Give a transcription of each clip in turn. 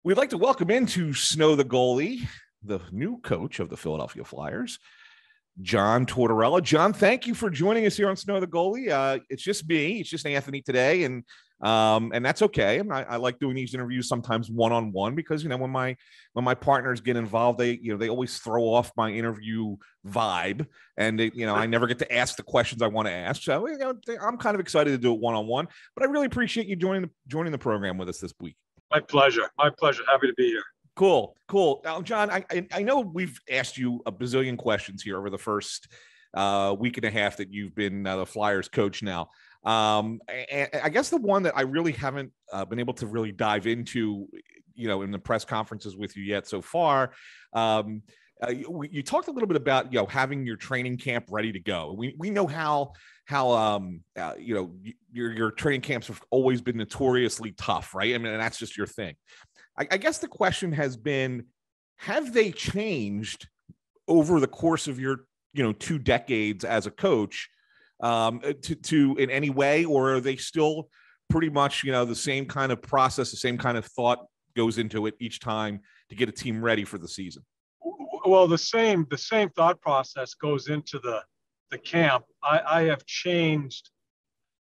We'd like to welcome into Snow the Goalie, the new coach of the Philadelphia Flyers, John Tortorella. John, thank you for joining us here on Snow the Goalie. It's just me. It's just Anthony today, and that's okay. I like doing these interviews sometimes one-on-one because, you know, when my partners get involved, they always throw off my interview vibe, and I never get to ask the questions I want to ask. So, I'm kind of excited to do it one-on-one, but I really appreciate you joining the program with us this week. My pleasure. Happy to be here. Cool. Now, John, I know we've asked you a bazillion questions here over the first week and a half that you've been the Flyers coach now. And I guess the one that I really haven't been able to really dive into, in the press conferences with you yet so far, you talked a little bit about, having your training camp ready to go. We know how your training camps have always been notoriously tough, right? I mean, and that's just your thing. I guess the question has been, have they changed over the course of your, 2 decades as a coach to in any way, or are they still pretty much, the same kind of process, the same kind of thought goes into it each time to get a team ready for the season? Well, the same thought process goes into the camp. I have changed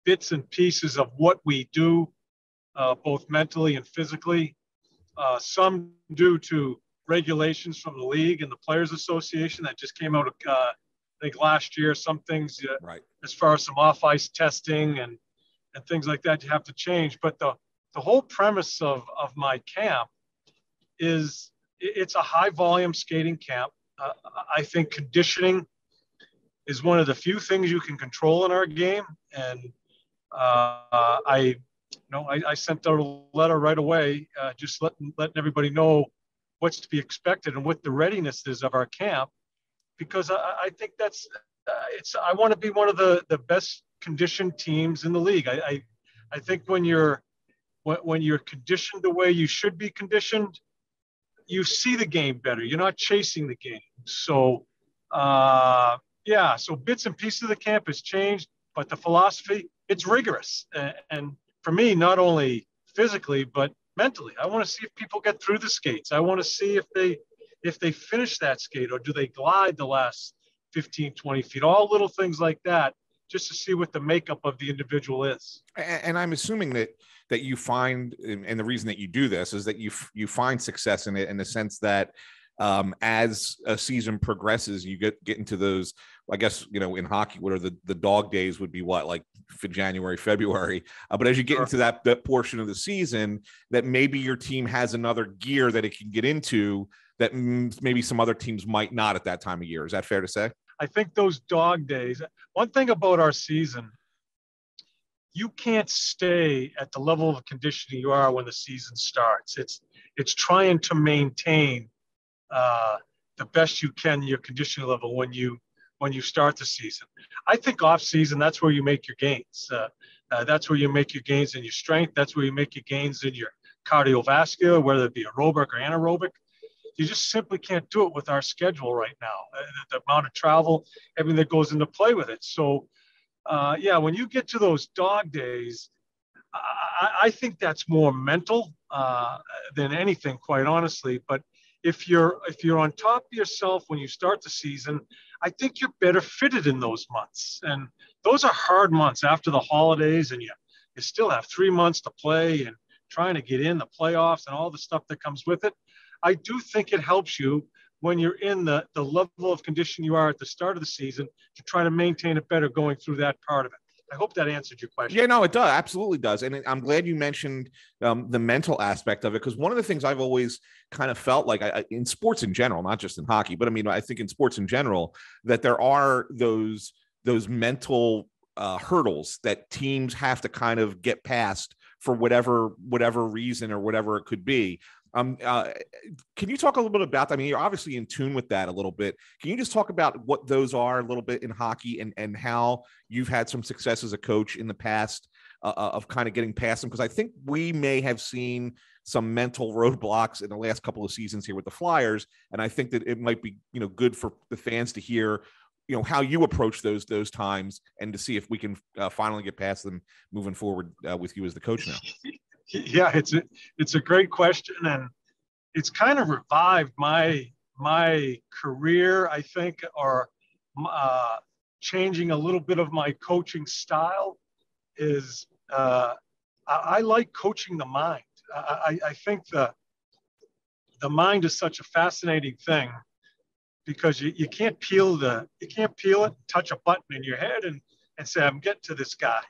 bits and pieces of what we do, both mentally and physically. Some due to regulations from the league and the Players Association that just came out, I think last year. Some things, right, as far as some off-ice testing and things like that, you have to change. But the whole premise of my camp is it's a high-volume skating camp. I think conditioning is one of the few things you can control in our game, and I sent out a letter right away, just letting everybody know what's to be expected and what the readiness is of our camp, because I think that's I want to be one of the best conditioned teams in the league. I think when you're conditioned the way you should be conditioned, you see the game better. You're not chasing the game. So, so bits and pieces of the camp has changed, but the philosophy, it's rigorous. And for me, not only physically, but mentally, I want to see if people get through the skates. I want to see if they finish that skate, or do they glide the last 15, 20 feet, all little things like that, just to see what the makeup of the individual is. And I'm assuming that you find, and the reason that you do this is that you find success in it, in the sense that as a season progresses, you get into those, I guess, in hockey, what are the dog days would be like for January, February. But as you get into that portion of the season, that maybe your team has another gear that it can get into that maybe some other teams might not at that time of year. Is that fair to say? I think those dog days, one thing about our season, you can't stay at the level of conditioning you are when the season starts. It's trying to maintain the best you can your conditioning level when you start the season. I think off season, that's where you make your gains. That's where you make your gains in your strength. That's where you make your gains in your cardiovascular, whether it be aerobic or anaerobic. You just simply can't do it with our schedule right now. The amount of travel, everything that goes into play with it. So, when you get to those dog days, I think that's more mental than anything, quite honestly. But if you're on top of yourself when you start the season, I think you're better fitted in those months. And those are hard months after the holidays, and you still have 3 months to play and trying to get in the playoffs and all the stuff that comes with it. I do think it helps you when you're in the level of condition you are at the start of the season to try to maintain it better going through that part of it. I hope that answered your question. Yeah, no, it does. Absolutely does. And I'm glad you mentioned the mental aspect of it, because one of the things I've always kind of felt like in sports in general, not just in hockey, but I think in sports in general, that there are those mental hurdles that teams have to kind of get past for whatever reason or whatever it could be. Can you talk a little bit about that? You're obviously in tune with that a little bit. Can you just talk about what those are a little bit in hockey, and how you've had some success as a coach in the past of kind of getting past them? Because I think we may have seen some mental roadblocks in the last couple of seasons here with the Flyers, and I think that it might be good for the fans to hear how you approach those times, and to see if we can finally get past them moving forward with you as the coach now. Yeah, it's a great question, and it's kind of revived my career, I think, or changing a little bit of my coaching style is I like coaching the mind. I think the mind is such a fascinating thing because you can't peel it, touch a button in your head and say, I'm getting to this guy.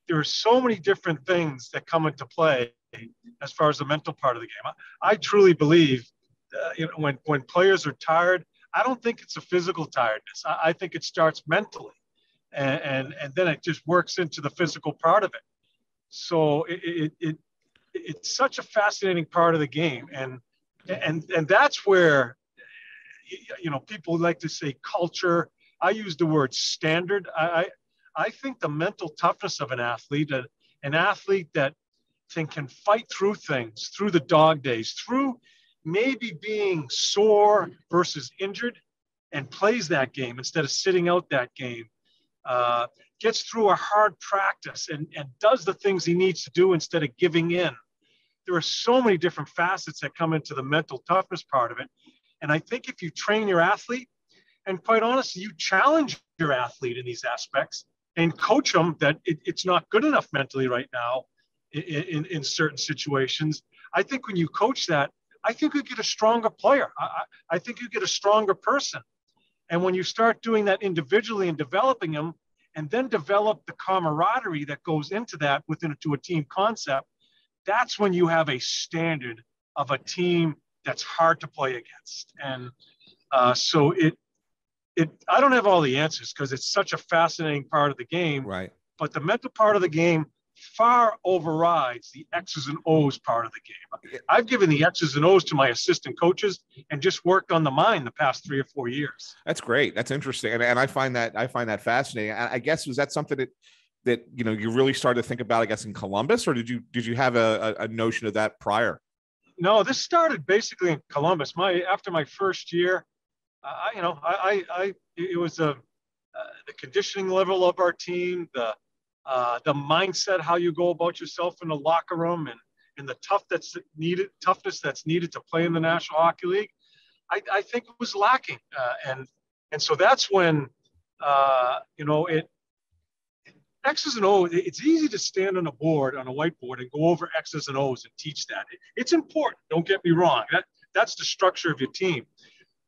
There are so many different things that come into play as far as the mental part of the game. I truly believe when players are tired, I don't think it's a physical tiredness. I think it starts mentally, and then it just works into the physical part of it. So it's such a fascinating part of the game, and that's where people like to say culture. I use the word standard. I think the mental toughness of an athlete that can fight through things, through the dog days, through maybe being sore versus injured, and plays that game instead of sitting out that game, gets through a hard practice and does the things he needs to do instead of giving in. There are so many different facets that come into the mental toughness part of it. And I think if you train your athlete, and quite honestly, you challenge your athlete in these aspects and coach them that it's not good enough mentally right now in certain situations, I think when you coach that, I think you get a stronger player. I think you get a stronger person. And when you start doing that individually and developing them, and then develop the camaraderie that goes into that to a team concept, that's when you have a standard of a team that's hard to play against. And so I don't have all the answers because it's such a fascinating part of the game. Right. But the mental part of the game far overrides the X's and O's part of the game. I've given the X's and O's to my assistant coaches and just worked on the mind the past 3 or 4 years. That's great. That's interesting. And I find that fascinating. I guess, was that something that you really started to think about, I guess, in Columbus, or did you have a notion of that prior? No, this started basically in Columbus. After my first year, it was the conditioning level of our team, the mindset, how you go about yourself in the locker room, and the toughness that's needed to play in the National Hockey League. I think it was lacking, and so that's when X's and O's. It's easy to stand on a whiteboard and go over X's and O's and teach that. It's important. Don't get me wrong. That's the structure of your team.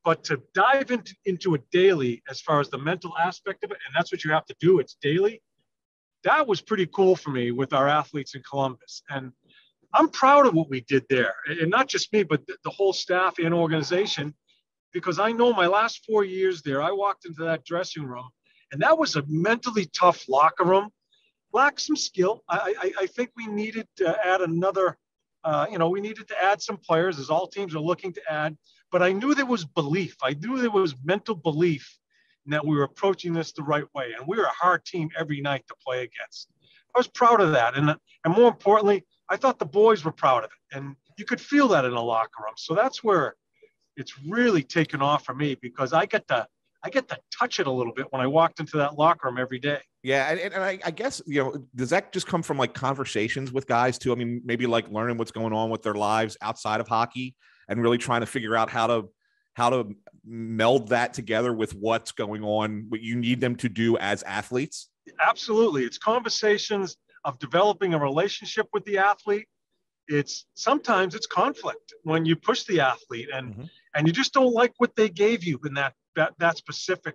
But to dive into it daily, as far as the mental aspect of it, and that's what you have to do. It's daily. That was pretty cool for me with our athletes in Columbus. And I'm proud of what we did there. And not just me, but the whole staff and organization, because I know my last 4 years there, I walked into that dressing room, and that was a mentally tough locker room. Lacked some skill. I think we needed to add another, we needed to add some players, as all teams are looking to add. But I knew there was belief. I knew there was mental belief that we were approaching this the right way. And we were a hard team every night to play against. I was proud of that. And more importantly, I thought the boys were proud of it. And you could feel that in the locker room. So that's where it's really taken off for me, because I get to touch it a little bit when I walked into that locker room every day. Yeah. And I guess, does that just come from like conversations with guys too? I mean, maybe like learning what's going on with their lives outside of hockey and really trying to figure out how to meld that together with what's going on, what you need them to do as athletes? Absolutely. It's conversations of developing a relationship with the athlete. Sometimes it's conflict when you push the athlete and you just don't like what they gave you in that specific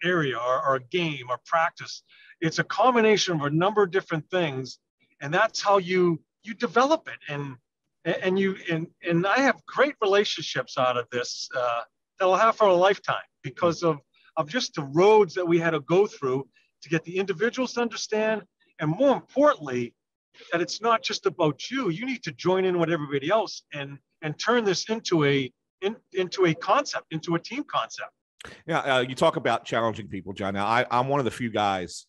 area or a game or practice. It's a combination of a number of different things, and that's how you develop it. And I have great relationships out of this that I'll have for a lifetime because of just the roads that we had to go through to get the individuals to understand, and more importantly, that it's not just about you. You need to join in with everybody else and turn this into a concept, into a team concept. Yeah, you talk about challenging people, John. Now, I'm one of the few guys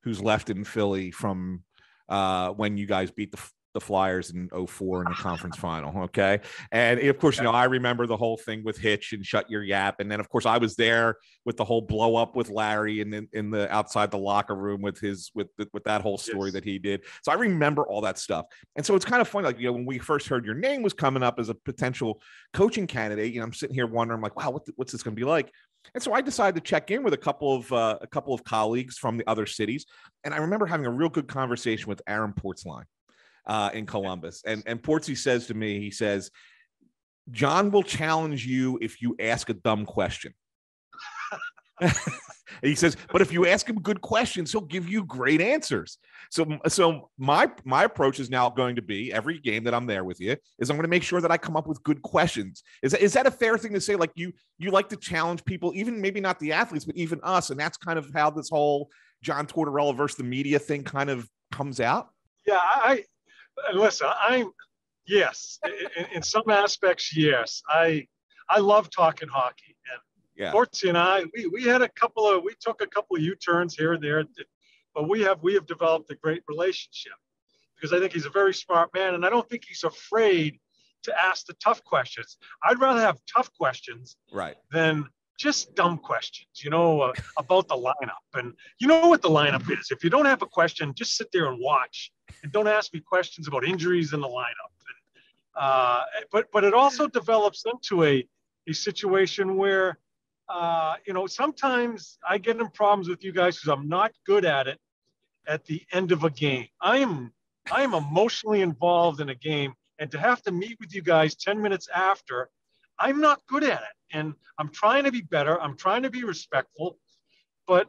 who's left in Philly from when you guys beat the Flyers in 04 in the conference final. Okay. And of course, I remember the whole thing with Hitch and Shut Your Yap. And then of course I was there with the whole blow up with Larry and in the outside the locker room with that whole story that he did. So I remember all that stuff. And so it's kind of funny, like, when we first heard your name was coming up as a potential coaching candidate, I'm sitting here wondering, I'm like, wow, what's this going to be like? And so I decided to check in with a couple of colleagues from the other cities. And I remember having a real good conversation with Aaron Portzline in Columbus. And Portsy says to me, he says, John will challenge you if you ask a dumb question. He says, but if you ask him good questions, he'll give you great answers. So my approach is now going to be, every game that I'm there with you, is I'm going to make sure that I come up with good questions. Is that a fair thing to say? Like you like to challenge people, even maybe not the athletes, but even us. And that's kind of how this whole John Tortorella versus the media thing kind of comes out. Yeah, listen, yes, in some aspects, yes. I love talking hockey. And Portsy and I, we took a couple of U-turns here and there, but we have developed a great relationship because I think he's a very smart man, and I don't think he's afraid to ask the tough questions. I'd rather have tough questions than just dumb questions, about the lineup. And you know what the lineup is. If you don't have a question, just sit there and watch, and don't ask me questions about injuries in the lineup. But it also develops into a situation where, sometimes I get in problems with you guys because I'm not good at it at the end of a game. I am emotionally involved in a game, and to have to meet with you guys 10 minutes after, I'm not good at it. And I'm trying to be better. I'm trying to be respectful. But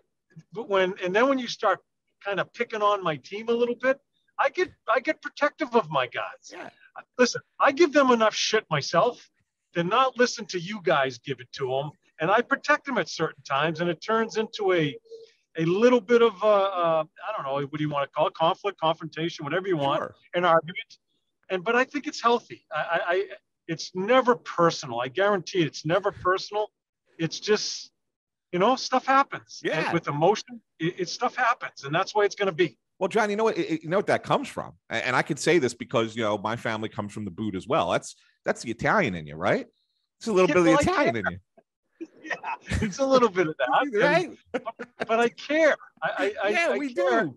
when you start kind of picking on my team a little bit, I get protective of my guys. Yeah. Listen, I give them enough shit myself to not listen to you guys give it to them. And I protect them at certain times, and it turns into a little bit of I don't know, what do you want to call it? Conflict, confrontation, whatever you want, an argument. But I think it's healthy. It's never personal. I guarantee it's never personal. It's just, stuff happens. Yeah. And with emotion, stuff happens, and that's why it's going to be. Well, John, you know what that comes from, and I could say this because my family comes from the boot as well. That's the Italian in you, right? It's a little bit of the Italian in you. Yeah, it's a little bit of that, right? But I care. We do.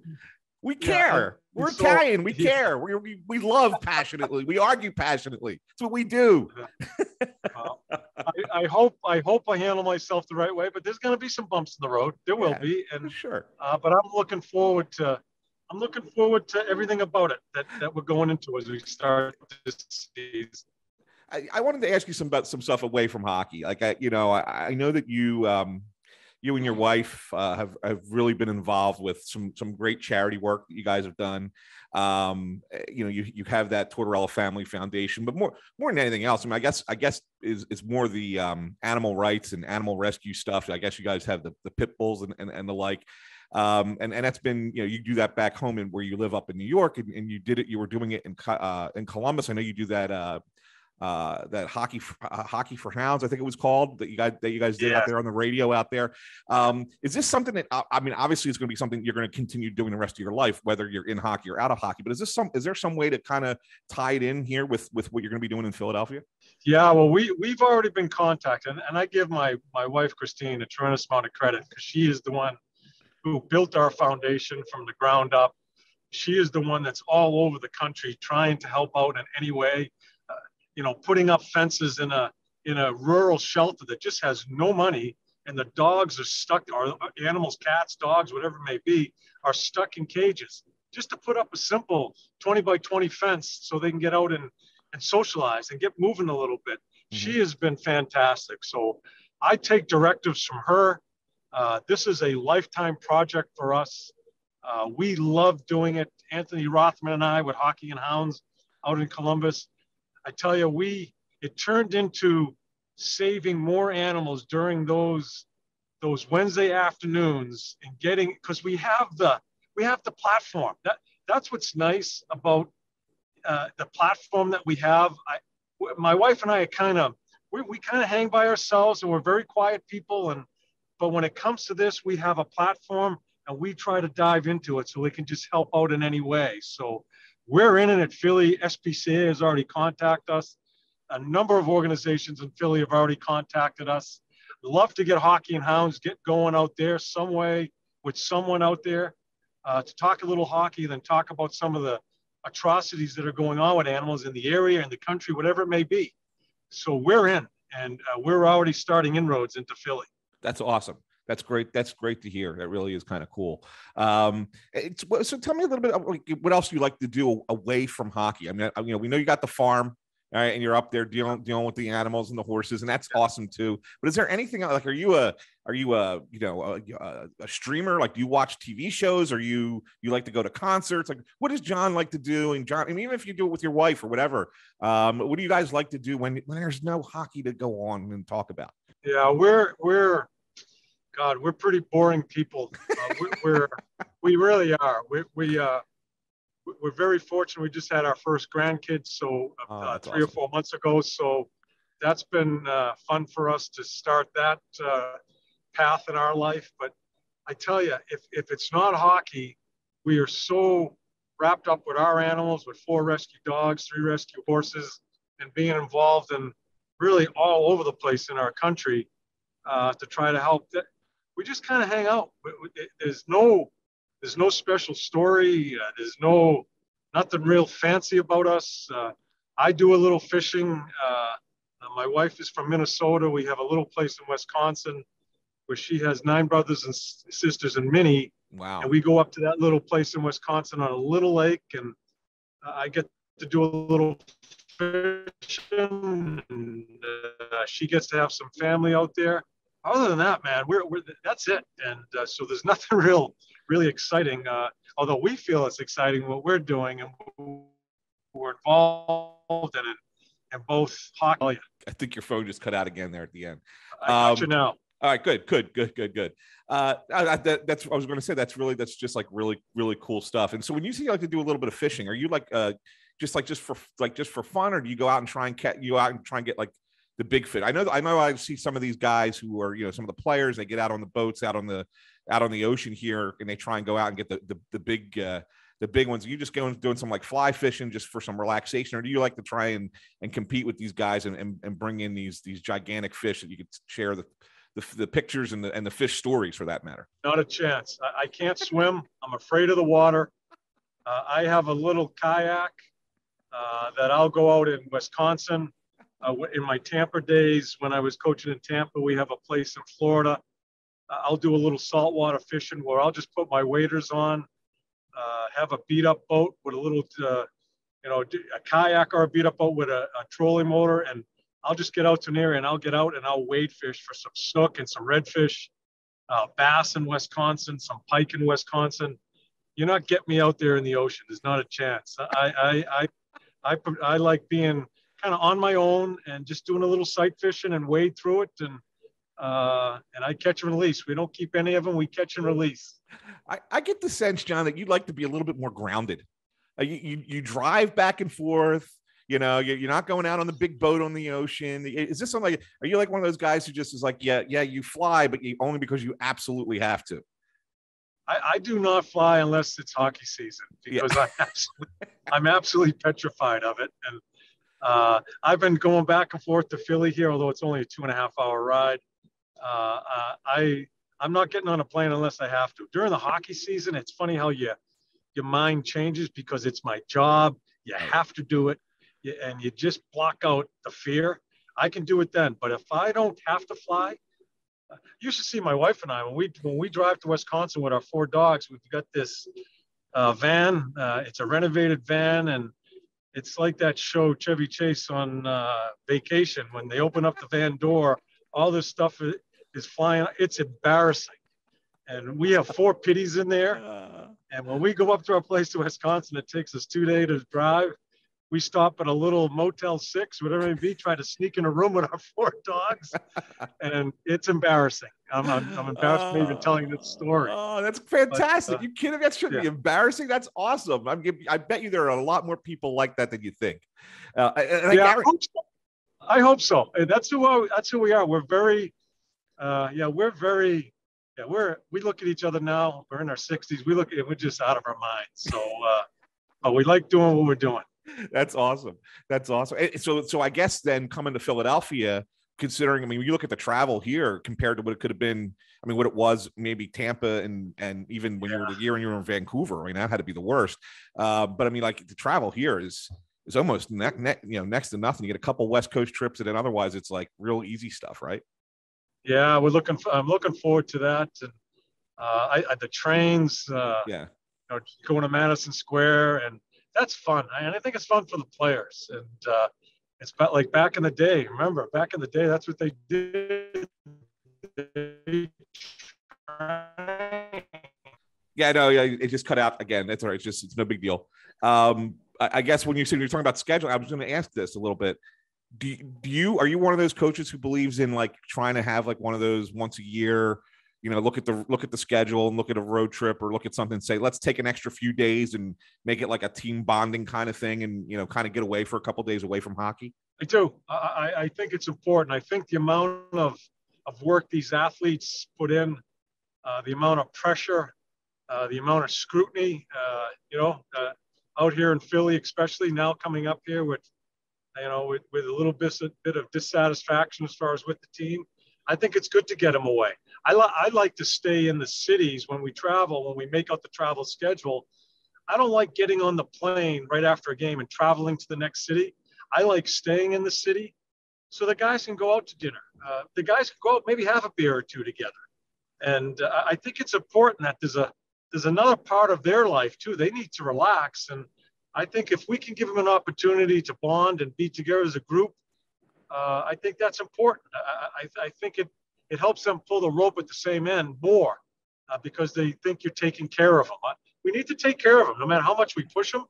We care. We're Italian. We care. We love passionately. We argue passionately. That's what we do. I hope I handle myself the right way, but there's going to be some bumps in the road. There will be, and sure. But I'm looking forward to everything about it that we're going into as we start this season. I wanted to ask you about some stuff away from hockey. Like I know that you and your wife have really been involved with some great charity work that you guys have done. You have that Tortorella Family Foundation, but more than anything else, I mean, I guess is more the animal rights and animal rescue stuff. I guess you guys have the pit bulls and the like. And that's been, you do that back home and where you live up in New York, and you were doing it in Columbus. I know you do that hockey for hounds, I think it was called, that you guys did out there on the radio out there. Is this something that, I mean, obviously it's going to be something you're going to continue doing the rest of your life, whether you're in hockey or out of hockey, but is there some way to kind of tie it in here with what you're going to be doing in Philadelphia? Yeah, well, we've already been contacted, and I give my wife, Christine, a tremendous amount of credit because she is the one who built our foundation from the ground up. She is the one that's all over the country trying to help out in any way. Putting up fences in a rural shelter that just has no money, and the dogs are stuck, or animals, cats, dogs, whatever it may be, are stuck in cages. Just to put up a simple 20 by 20 fence so they can get out and socialize and get moving a little bit. Mm-hmm. She has been fantastic. So I take directives from her. This is a lifetime project for us. We love doing it. Anthony Rothman and I with Hockey and Hounds out in Columbus. I tell you, it turned into saving more animals during those Wednesday afternoons and because we have the platform. That's what's nice about the platform that we have. My wife and I we kind of hang by ourselves, and we're very quiet people. But when it comes to this, we have a platform, and we try to dive into it so we can just help out in any way. So we're in it at Philly. SPCA has already contacted us. A number of organizations in Philly have already contacted us. Love to get Hockey and Hounds get going out there some way with someone out there to talk a little hockey, then talk about some of the atrocities that are going on with animals in the area, in the country, whatever it may be. So we're in, and we're already starting inroads into Philly. That's awesome. That's great. That's great to hear. That really is kind of cool. So tell me a little bit about what else you like to do away from hockey. I mean, we know you got the farm, all right, and you're up there dealing with the animals and the horses, and that's awesome too. But is there anything like, are you a streamer? Like, do you watch TV shows, or you like to go to concerts? Like, what does John like to do? And John, I mean, even if you do it with your wife or whatever, what do you guys like to do when there's no hockey to go on and talk about? Yeah, we're pretty boring people. We really are. We're very fortunate. We just had our first grandkids, so 3 awesome. or 4 months ago. So that's been fun for us to start that path in our life. But I tell you, if it's not hockey, we are so wrapped up with our animals, with 4 rescue dogs, 3 rescue horses, and being involved in really all over the place in our country to try to help. We just kind of hang out. There's no special story. There's nothing real fancy about us. I do a little fishing. My wife is from Minnesota. We have a little place in Wisconsin where she has 9 brothers and sisters and Minnie. Wow. And we go up to that little place in Wisconsin on a little lake, and I get to do a little fishing, and she gets to have some family out there. Other than that, man, we're that's it. And so there's nothing really exciting, although we feel it's exciting what we're doing, and we're involved in it, and both hockey. I think your phone just cut out again there at the end. I got you now. All right, good. I was going to say that's just like really, really cool stuff. And so when you say you like to do a little bit of fishing, are you like just for fun, or do you go out and try and get like the big fish? I know I see some of these guys who are, some of the players, they get out on the boats out on the ocean here, and they try and go out and get the big ones. Are you just going doing some like fly fishing just for some relaxation, or do you like to try and compete with these guys and bring in these gigantic fish that you could share the pictures and the fish stories, for that matter? Not a chance. I can't swim. I'm afraid of the water. I have a little kayak that I'll go out in Wisconsin. In my Tampa days, when I was coaching in Tampa, we have a place in Florida. I'll do a little saltwater fishing where I'll just put my waders on, have a beat-up boat with a little, a kayak or a beat-up boat with a trolling motor, and I'll just get out to an area, and I'll get out and I'll wade fish for some snook and some redfish, bass in Wisconsin, some pike in Wisconsin. You're not getting me out there in the ocean. There's not a chance. I like being kind of on my own and just doing a little sight fishing and wade through it, and I catch and release. We don't keep any of them. We catch and release. I get the sense, John, that you'd like to be a little bit more grounded. You drive back and forth. You're not going out on the big boat on the ocean. Is this something are you like one of those guys who just is like, yeah, you fly, but only because you absolutely have to? I do not fly unless it's hockey season, because I'm absolutely petrified of it. And I've been going back and forth to Philly here, although it's only a 2.5-hour ride. I'm not getting on a plane unless I have to. During the hockey season, it's funny how your mind changes, because it's my job. You have to do it, and you just block out the fear. I can do it then, but if I don't have to fly, you should see my wife and I when we drive to Wisconsin with our 4 dogs. We've got this van. It's a renovated van, and it's like that show Chevy Chase on Vacation. When they open up the van door, all this stuff is flying. It's embarrassing. And we have 4 pitties in there. And when we go up to our place in Wisconsin, it takes us 2 days to drive. We stop at a little Motel 6, whatever it may be, try to sneak in a room with our 4 dogs. And it's embarrassing. I'm embarrassed for even telling this story. Oh, that's fantastic. You kidding? That shouldn't be embarrassing. That's awesome. I bet you there are a lot more people like that than you think. I hope so. That's who we are. We're very, we look at each other now. We're in our 60s. We're just out of our minds. So but we like doing what we're doing. That's awesome. That's awesome. So I guess then coming to Philadelphia, considering, I mean, when you look at the travel here compared to what it could have been, I mean, what it was maybe Tampa and even when you were the year when you were in Vancouver, I mean, that had to be the worst. But I mean, like the travel here is almost next to nothing. You get a couple West Coast trips, and then otherwise it's like real easy stuff, right? Yeah, I'm looking forward to that. And the trains, Yeah. going to Madison Square, and that's fun. And I think it's fun for the players. And it's about like back in the day. Remember, back in the day, that's what they did. Yeah, no, yeah, it just cut out again. That's all right. It's no big deal. I guess when you're talking about scheduling, I was going to ask this a little bit. Are you one of those coaches who believes in like trying to have like one of those once a year, look at the schedule and look at a road trip or look at something and say, let's take an extra few days and make it like a team bonding kind of thing and, kind of get away for a couple of days away from hockey? I do. I think it's important. I think the amount of work these athletes put in, the amount of pressure, the amount of scrutiny, out here in Philly, especially now coming up here with a little bit of dissatisfaction as far as with the team. I think it's good to get them away. I like to stay in the cities when we travel, when we make out the travel schedule. I don't like getting on the plane right after a game and traveling to the next city. I like staying in the city so the guys can go out to dinner. The guys can go out, maybe have a beer or two together. And I think it's important that there's another part of their life too. They need to relax. And I think if we can give them an opportunity to bond and be together as a group, I think that's important. I think it helps them pull the rope at the same end more because they think you're taking care of them. We need to take care of them no matter how much we push them.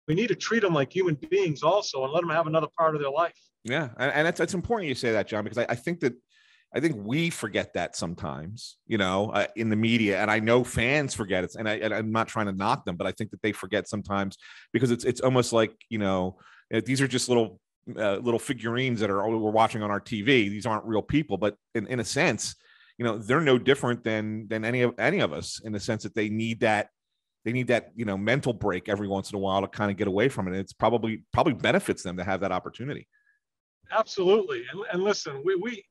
We need to treat them like human beings also and let them have another part of their life. Yeah. And it's important you say that, John, because I think we forget that sometimes, in the media, and I know fans forget it. And I'm not trying to knock them, but I think that they forget sometimes because it's almost like, these are just little figurines that we're watching on our TV. These aren't real people, but in a sense, they're no different than any of us in the sense that they need that mental break every once in a while to kind of get away from it. It's probably benefits them to have that opportunity. Absolutely. And listen, we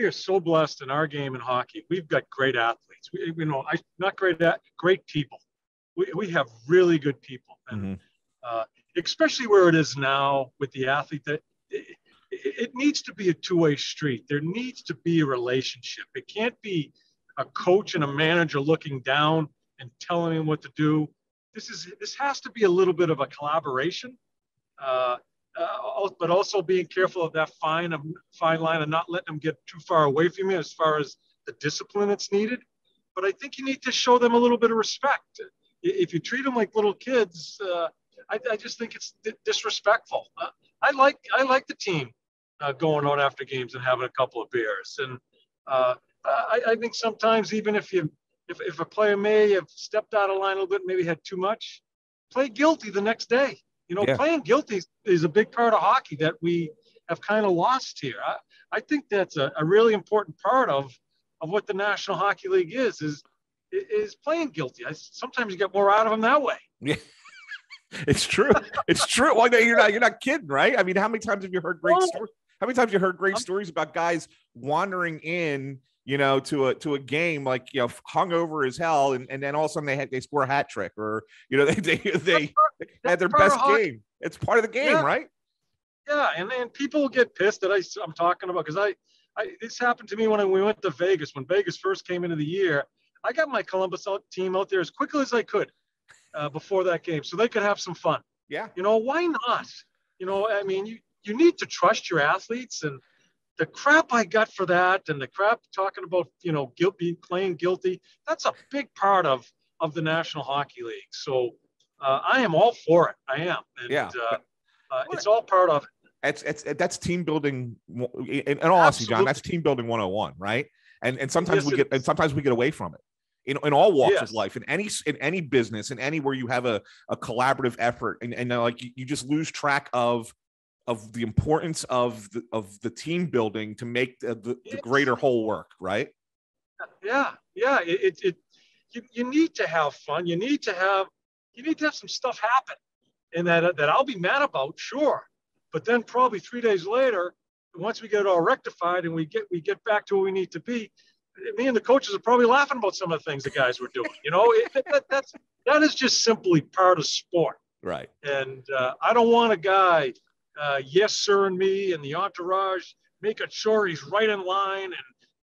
are so blessed in our game in hockey. We've got great athletes. Great people. We have really good people. And especially where it is now with the athlete, that it needs to be a two-way street. There needs to be a relationship. It can't be a coach and a manager looking down and telling him what to do. This has to be a little bit of a collaboration, but also being careful of that fine line and not letting them get too far away from you as far as the discipline that's needed. But I think you need to show them a little bit of respect. If you treat them like little kids, I just think it's disrespectful. I like the team going out after games and having a couple of beers. And I think sometimes even if a player may have stepped out of line a little bit, maybe had too much, play guilty the next day. Playing guilty is a big part of hockey that we have kind of lost here. I think that's a really important part of what the National Hockey League is playing guilty. Sometimes you get more out of them that way. Yeah. It's true. It's true. Well, you're not kidding, right? I mean, how many times have you heard great stories? How many times have you heard great stories about guys wandering in, to a game like, hungover as hell, and then all of a sudden they score a hat trick, or they had their best game. It's part of the game, right? Yeah, and people get pissed that I'm talking about because this happened to me when we went to Vegas. When Vegas first came into the year, I got my Columbus team out there as quickly as I could before that game, so they could have some fun. Yeah. Why not? I mean, you need to trust your athletes, and the crap I got for that, and the crap talking about, playing guilty, that's a big part of the National Hockey League. So I am all for it. I am. And, yeah. It's all part of it. That's team building. In all honesty, John, that's team building 101, right? And sometimes we get away from it. In all walks of life, in any business, in anywhere you have a collaborative effort, and like you just lose track of the importance of the team building to make the greater whole work, right? Yeah. You need to have fun. You need to have you need to have some stuff happen, and that I'll be mad about, sure. But then probably 3 days later, once we get it all rectified and we get back to where we need to be, me and the coaches are probably laughing about some of the things the guys were doing. That is just simply part of sport. Right. And I don't want a guy, yes, sir, and me and the entourage making sure he's right in line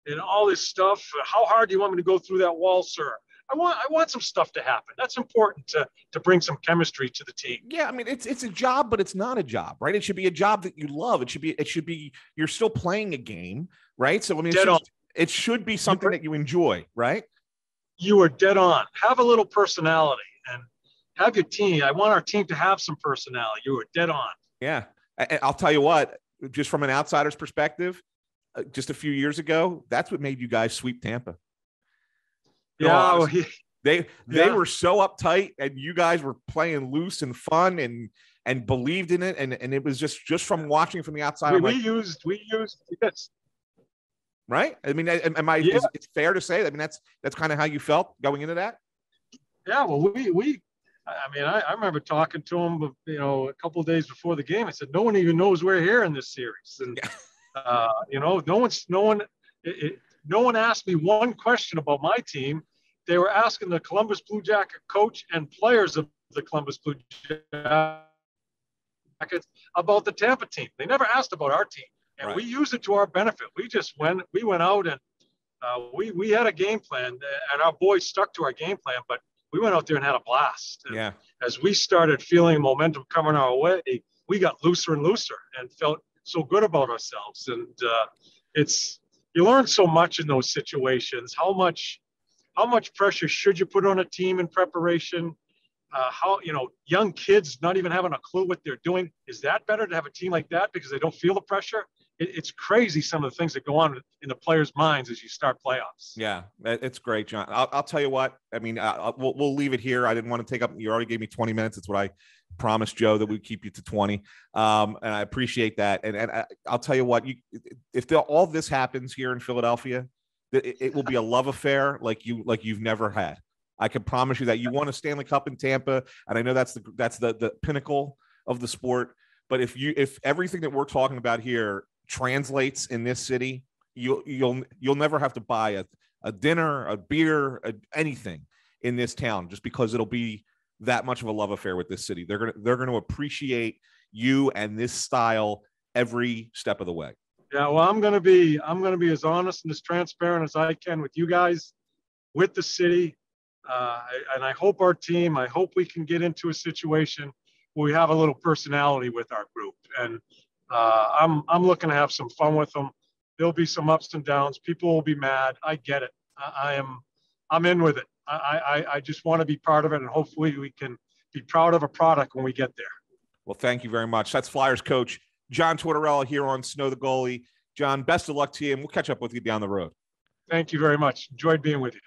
and all this stuff. How hard do you want me to go through that wall, sir? I want some stuff to happen. That's important to bring some chemistry to the team. Yeah, I mean, it's a job, but it's not a job, right? It should be a job that you love. It should be you're still playing a game, right? So I mean, it should be something that you enjoy, right? You are dead on. Have a little personality and have your team. I want our team to have some personality. You are dead on. Yeah, I'll tell you what. Just from an outsider's perspective, just a few years ago, that's what made you guys sweep Tampa. Yeah, they were so uptight, and you guys were playing loose and fun and believed in it, and it was just from watching from the outside. We used this, right? I mean, it's fair to say. I mean, that's kind of how you felt going into that. Yeah, well, I remember talking to him, a couple of days before the game. I said, no one even knows we're here in this series, and no one asked me one question about my team. They were asking the Columbus Blue Jacket coach and players of the Columbus Blue Jackets about the Tampa team. They never asked about our team, and right. We used it to our benefit. We went out and we had a game plan, and our boys stuck to our game plan, but we went out there and had a blast. And as we started feeling momentum coming our way, we got looser and looser and felt so good about ourselves. And you learn so much in those situations. How much pressure should you put on a team in preparation? Young kids not even having a clue what they're doing. Is that better to have a team like that because they don't feel the pressure? It's crazy some of the things that go on in the players' minds as you start playoffs. Yeah, it's great, John. I'll tell you what. I mean, we'll leave it here. I didn't want to take up. You already gave me 20 minutes. It's what I promised Joe, that we'd keep you to 20. And I appreciate that. And I'll tell you what. If all this happens here in Philadelphia, it will be a love affair like you've never had. I can promise you that. You won a Stanley Cup in Tampa, and I know that's the pinnacle of the sport. But if everything that we're talking about here translates in this city, you'll never have to buy a dinner, a beer, anything in this town, just because it'll be that much of a love affair with this city. They're gonna appreciate you and this style every step of the way. Yeah, well, I'm gonna be as honest and as transparent as I can with you guys, with the city, and I hope we can get into a situation where we have a little personality with our group, and I'm looking to have some fun with them. There'll be some ups and downs. People will be mad. I get it. I'm in with it. I just want to be part of it, and hopefully we can be proud of a product when we get there. Well, thank you very much. That's Flyers coach John Tortorella here on Snow the Goalie. John, best of luck to you, and we'll catch up with you down the road. Thank you very much. Enjoyed being with you.